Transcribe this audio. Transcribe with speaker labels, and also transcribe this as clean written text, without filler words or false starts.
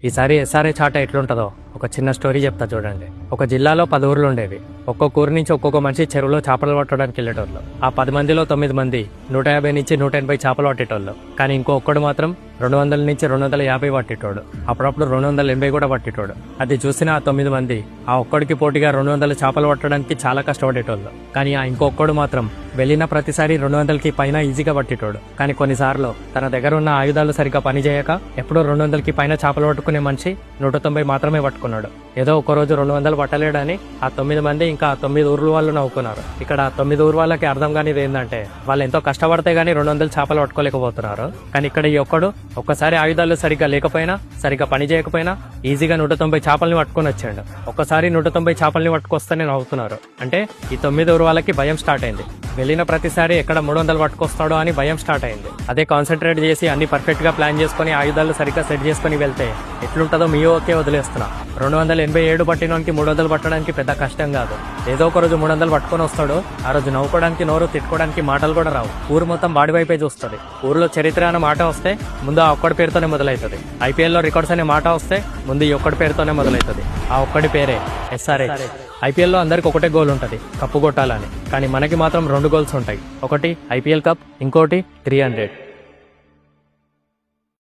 Speaker 1: ఈసారి ఎస్ఆర్హెచ్ ఆట ఎట్లుంటుందో ఒక చిన్న స్టోరీ చెప్తా చూడండి. ఒక జిల్లాలో 10 ఊర్లు ఉండేవి. ఒక్కొక్క ఊరు నుంచి ఒక్కొక్క మనిషి చెరువులో చేపలు పట్టడానికి వెళ్ళేటోళ్ళు. ఆ 10 మందిలో 9 మంది 150 నుంచి 180 చేపలు పట్టేటోళ్ళు. కానీ ఇంకో ఒక్కడు మాత్రం 200 నుంచి 250 పట్టేటోడు. అప్పుడప్పుడు 280 కూడా పట్టేటోడు. అది చూసిన ఆ 9 మంది ఆ ఒక్కడికి పోటీగా 200 చేపలు పట్టడానికి చాలా కష్టపడేటోళ్ళు. కానీ ఆ ఇంకొక్కడు మాత్రం వెళ్ళిన ప్రతిసారి 200కి పైన ఈజీగా పట్టేటోడు. కానీ కొన్నిసార్లు తన దగ్గర ఉన్న ఆయుధాలు సరిగ్గా పనిచేయక ఎప్పుడో 200కి పైన చేపలు పట్టుకునే మనిషి 190 మాత్రమే పట్టుకున్నాడు. ఏదో ఒక రోజు 200 పట్టలేడని ఆ 9 మంది ఇంకా 9 ఊర్ల వాళ్ళు నవ్వుకున్నారు. ఇక్కడ 9 ఊరు వాళ్ళకి అర్థం కానిది ఏంటంటే వాళ్ళు ఎంతో కష్టపడితే గానీ 200 చేపలు పట్టుకోలేకపోతున్నారు. కానీ ఇక్కడ ఈ ఒక్కడు ఒక్కసారి ఆయుధాలు సరిగ్గా లేకపోయినా సరిగ్గా పని చేయకపోయినా ఈజీగా 190 చేపల్ని పట్టుకుని వచ్చాడు. ఒక్కసారి 190 చేపల్ని పట్టుకొస్తేనే నవ్వుతున్నారు. అంటే ఈ 9 ఊరు వాళ్ళకి భయం స్టార్ట్ అయింది. వెళ్ళిన ప్రతిసారి ఎక్కడ 300 పట్టుకొస్తాడో అని భయం స్టార్ట్ అయింది. అదే కాన్సన్ట్రేట్ చేసి అన్ని పర్ఫెక్ట్ గా ప్లాన్ చేసుకుని ఆయుధాలు సరిగ్గా సెట్ చేసుకుని వెళ్తే ఎట్లుంటుందో మీ ఓకే వదిలేస్తున్నా. 287 పట్టినోనికి 300 పట్టడానికి పెద్ద కష్టం కాదు. ఏదో ఒక రోజు 300 పట్టుకొని వస్తాడు. ఆ రోజు నవ్వుకోవడానికి నోరు, తిట్టుకోవడానికి మాటలు కూడా రావు. ఊరు మొత్తం బాడి వైపే చూస్తుంది. ఊర్లో చరిత్ర అనే మాట వస్తే ముందు ఆ ఒక్కడి పేరుతోనే మొదలవుతుంది. IPL లో రికార్డ్స్ అనే మాట వస్తే ముందు ఈ ఒక్కడి పేరుతోనే మొదలవుతుంది. ఆ ఒక్కడి పేరే SRH. IPL లో అందరికి ఒకటే గోల్ ఉంటుంది, కప్పు కొట్టాలని. కానీ మనకి మాత్రం 2 గోల్స్ ఉంటాయి. ఒకటి IPL కప్, ఇంకోటి 300.